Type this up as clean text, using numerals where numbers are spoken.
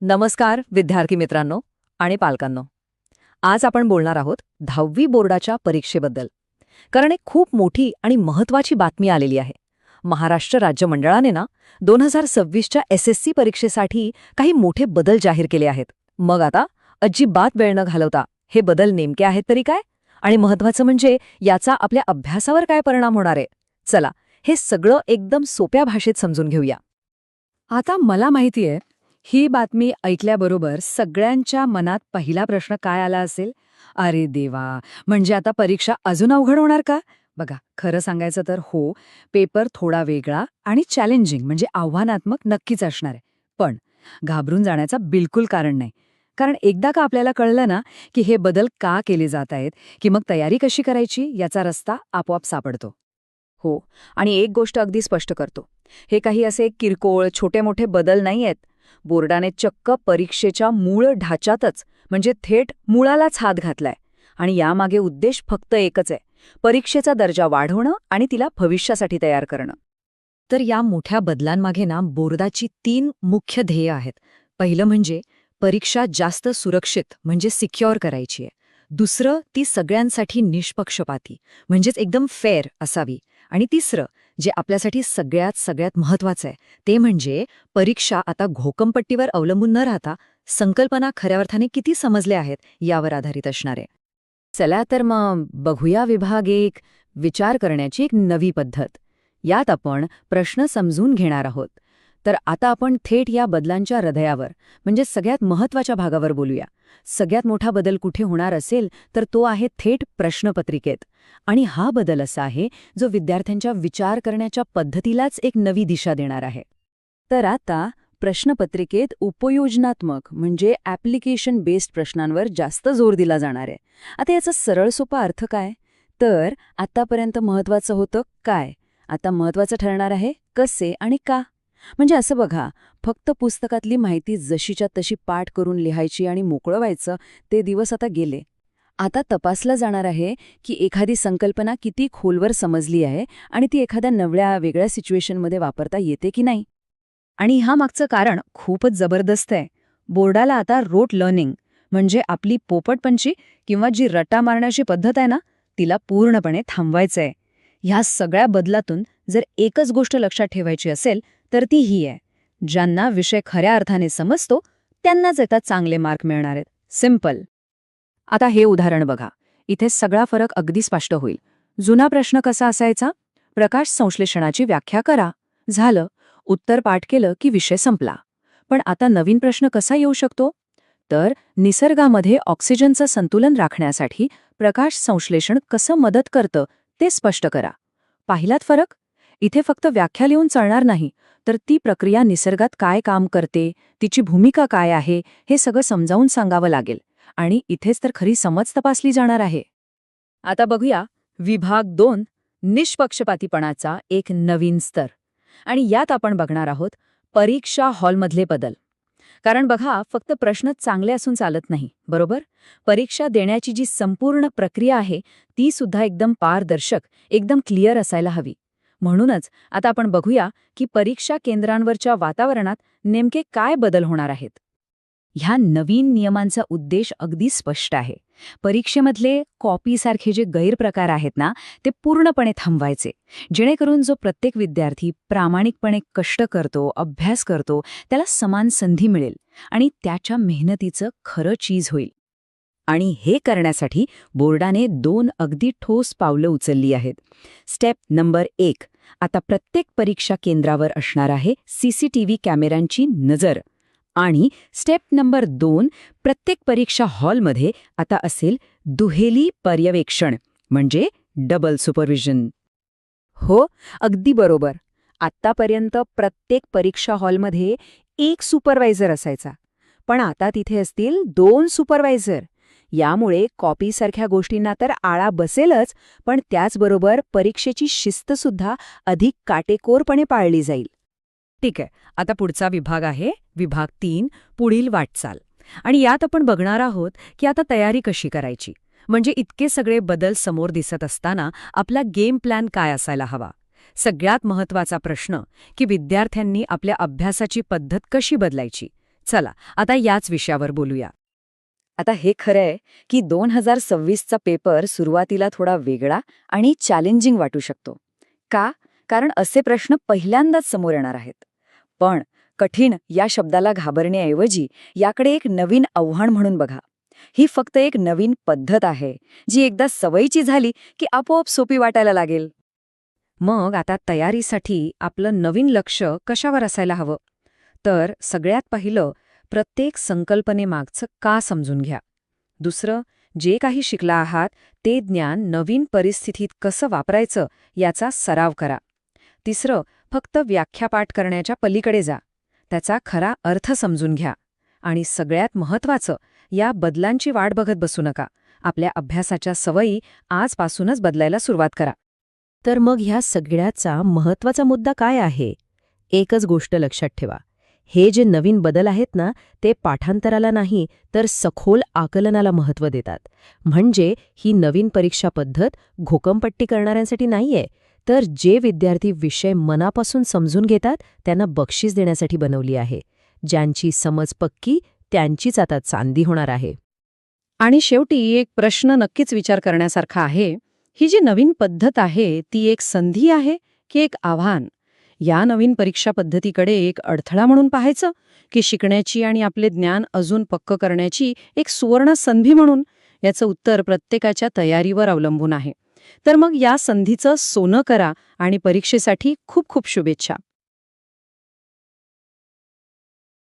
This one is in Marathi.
नमस्कार विद्यार्थी मित्रांनो आणि पालकांनो. आज आपण बोलणार आहोत 10वी बोर्डाच्या परीक्षेबद्दल. कारण एक खूप मोठी आणि महत्त्वाची बातमी आलेली आहे. महाराष्ट्र राज्य मंडळाने 2026च्या SSC परीक्षेसाठी काही मोठे बदल जाहीर केले आहेत. मग आता अजिबात वेळ न घालवता हे बदल नेमके आहेत तरी काय, आणि महत्त्वाचं म्हणजे याचा आपल्या अभ्यासावर काय परिणाम होणार आहे. चला हे सगळं एकदम सोप्या भाषेत समजून घेऊया. आता मला माहितीये, ही बातमी ऐकल्याबरोबर सगळ्यांच्या मनात पहिला प्रश्न काय आला असेल? अरे देवा, म्हणजे आता परीक्षा अजून अवघड होणार का? बघा, खरं सांगायचं तर हो, पेपर थोडा वेगळा आणि चॅलेंजिंग म्हणजे आव्हानात्मक नक्कीच असणार आहे. पण घाबरून जाण्याचं बिलकुल कारण नाही. कारण एकदा का आपल्याला कळलं ना की हे बदल का केले जात आहेत, की मग तयारी कशी करायची याचा रस्ता आपोआप सापडतो. हो, आणि एक गोष्ट अगदी स्पष्ट करतो. हे काही असे किरकोळ छोटे मोठे बदल नाही आहेत. बोर्डाने चक्क परीक्षेच्या मूळ ढाच्यातच म्हणजे थेट मुळालाच हात घातलाय. आणि यामागे उद्देश फक्त एकच आहे: परीक्षेचा दर्जा वाढवणं आणि तिला भविष्यासाठी तयार करणं. तर या मोठ्या बदलांमागे बोर्डाची 3 मुख्य ध्येय आहेत. पहिलं म्हणजे परीक्षा जास्त सुरक्षित म्हणजे सिक्युअर करायची आहे. दुसरं, ती सगळ्यांसाठी निष्पक्षपाती म्हणजेच एकदम फेअर असावी. आणि तिसरं, जे आपल्यासाठी सगळ्यात महत्त्वाचं आहे, ते म्हणजे परीक्षा आता घोकंपट्टीवर अवलंबून न राहता संकल्पना खऱ्या अर्थाने किती समजल्या आहेत यावर आधारित असणार आहे. चला तर मग बघूया विभाग 1, विचार करण्याची एक नवी पद्धत. यात आपण प्रश्न समजून घेणार आहोत. तर आता आपण थेट या बदलांच्या हृदयावर म्हणजे सगळ्यात महत्त्वाच्या भागावर बोलूया. सगळ्यात मोठा बदल कुठे होणार असेल तर तो आहे थेट प्रश्नपत्रिकेत. आणि हा बदल असा आहे जो विद्यार्थ्यांच्या विचार करण्याच्या पद्धतीलाच एक नवी दिशा देणार आहे. तर आता प्रश्नपत्रिकेत उपयोजनात्मक म्हणजे ॲप्लिकेशन बेस्ड प्रश्नांवर जास्त जोर दिला जाणार आहे. आता याचा सरळ सोपा अर्थ काय? तर आतापर्यंत महत्त्वाचं होतं काय, आता महत्त्वाचं ठरणार आहे कसे आणि का. म्हणजे असं बघा, फक्त पुस्तकातली माहिती जशीच्या तशी पाठ करून लिहायची आणि मोकळं व्हायचं, ते दिवस आता गेले. आता तपासलं जाणार आहे की एखादी संकल्पना किती खोलवर समजली आहे आणि ती एखाद्या नव्या वेगळ्या सिच्युएशनमध्ये वापरता येते की नाही. आणि हा मागचं कारण खूपच जबरदस्त आहे. बोर्डाला आता रोट लर्निंग म्हणजे आपली पोपटपंची किंवा जी रटा मारण्याची पद्धत आहे ना, तिला पूर्णपणे थांबवायचं आहे. ह्या सगळ्या बदलातून जर एकच गोष्ट लक्षात ठेवायची असेल तर ती ही आहे: ज्यांना विषय खऱ्या अर्थाने समजतो त्यांनाच आता चांगले मार्क मिळणार आहेत. सिंपल. आता हे उदाहरण बघा. इथे सगळा फरक अगदी स्पष्ट होईल. जुना प्रश्न कसा असायचा? प्रकाश संश्लेषणाची व्याख्या करा. झालं, उत्तर पाठ केलं की विषय संपला. पण आता नवीन प्रश्न कसा येऊ शकतो? तर निसर्गामध्ये ऑक्सिजनचं संतुलन राखण्यासाठी प्रकाश संश्लेषण कसं मदत करतं ते स्पष्ट करा. पाहिलात फरक? इथे फक्त व्याख्या लिहून चालणार नाही, तर ती प्रक्रिया निसर्गात काय काम करते, तिची भूमिका काय आहे, हे सगळं समजावून सांगावं लागेल. आणि इथेच तर खरी समज तपासली जाणार आहे. आता बघूया विभाग 2, निष्पक्षपातीपणाचा एक नवीन स्तर. आणि यात आपण बघणार आहोत परीक्षा हॉलमधले बदल. कारण बघा, फक्त प्रश्न चांगले असून चालत नाही, बरोबर? परीक्षा देण्याची जी संपूर्ण प्रक्रिया आहे ती सुद्धा एकदम पारदर्शक, एकदम क्लिअर असायला हवी. म्हणूनच आता आपण बघूया की परीक्षा केंद्रांवरच्या वातावरणात नेमके काय बदल होणार आहेत. ह्या नवीन नियमांचा उद्देश अगदी स्पष्ट आहे. परीक्षेमधले कॉपीसारखे जे गैरप्रकार आहेत ना, ते पूर्णपणे थांबवायचे, जेणेकरून जो प्रत्येक विद्यार्थी प्रामाणिकपणे कष्ट करतो, अभ्यास करतो, त्याला समान संधी मिळेल आणि त्याच्या मेहनतीचं खरं चीज होईल. आणि हे करण्यासाठी बोर्डाने 2 अगदी ठोस पावलं उचलली आहेत. स्टेप नंबर 1, आता प्रत्येक परीक्षा केंद्रावर असणार आहे CCTV कॅमेऱ्यांची नजर. आणि स्टेप नंबर 2, प्रत्येक परीक्षा हॉलमध्ये आता असेल दुहेरी पर्यवेक्षण म्हणजे डबल सुपरविजन. हो, अगदी बरोबर. आत्तापर्यंत प्रत्येक परीक्षा हॉलमध्ये एक सुपरवायझर असायचा, पण आता तिथे असतील 2 सुपरवायझर. यामुळे कॉपीसारख्या गोष्टींना तर आळा बसेलच, पण त्याचबरोबर परीक्षेची शिस्तसुद्धा अधिक काटेकोरपणे पाळली जाईल. ठीक आहे, आता पुढचा विभाग आहे विभाग 3, पुढील वाटचाल. आणि यात आपण बघणार आहोत की आता तयारी कशी करायची. म्हणजे इतके सगळे बदल समोर दिसत असताना आपला गेम प्लॅन काय असायला हवा. सगळ्यात महत्त्वाचा प्रश्न की विद्यार्थ्यांनी आपल्या अभ्यासाची पद्धत कशी बदलायची. चला आता याच विषयावर बोलूया. आता हे खरंय की 2026चा पेपर सुरुवातीला थोडा वेगळा आणि चॅलेंजिंग वाटू शकतो. का? कारण असे प्रश्न पहिल्यांदाच समोर येणार आहेत. पण कठीण या शब्दाला घाबरण्याऐवजी याकडे एक नवीन आव्हान म्हणून बघा. ही फक्त एक नवीन पद्धत आहे, जी एकदा सवयीची झाली की आपोआप सोपी वाटायला लागेल. मग आता तयारीसाठी आपलं नवीन लक्ष कशावर असायला हवं? तर सगळ्यात पहिलं, प्रत्येक संकल्पनेमागचं का समजून घ्या. दुसरं, जे काही शिकला आहात ते ज्ञान नवीन परिस्थितीत कसं वापरायचं याचा सराव करा. तिसरं, फक्त व्याख्यापाठ करण्याच्या पलीकडे जा. त्याचा खरा अर्थ समजून घ्या. आणि सगळ्यात महत्त्वाचं, या बदलांची वाट बघत बसू नका. आपल्या अभ्यासाच्या सवयी आजपासूनच बदलायला सुरुवात करा. तर मग ह्या सगळ्याचा महत्वाचा मुद्दा काय आहे? एकच गोष्ट लक्षात ठेवा. हे जे नवीन बदल आहेत ना, ते पाठांतराला नाही तर सखोल आकलनाला महत्त्व देतात. म्हणजे ही नवीन परीक्षा पद्धत घोकंपट्टी करणाऱ्यांसाठी नाहीये, तर जे विद्यार्थी विषय मनापासून समजून घेतात त्यांना बक्षीस देण्यासाठी बनवली आहे. ज्यांची समज पक्की त्यांचीच आता चांदी होणार आहे. आणि शेवटी एक प्रश्न नक्कीच विचार करण्यासारखा आहे. ही जी नवीन पद्धत आहे ती एक संधी आहे की एक आव्हान? या नवीन परीक्षा पद्धतीकडे एक अडथळा म्हणून पाहायचं की शिकण्याची आणि आपले ज्ञान अजून पक्क करण्याची एक सुवर्ण संधी म्हणून? याचं उत्तर प्रत्येकाच्या तयारीवर अवलंबून आहे. तर मग या संधीचं सोनं करा आणि परीक्षेसाठी खूप खूप शुभेच्छा.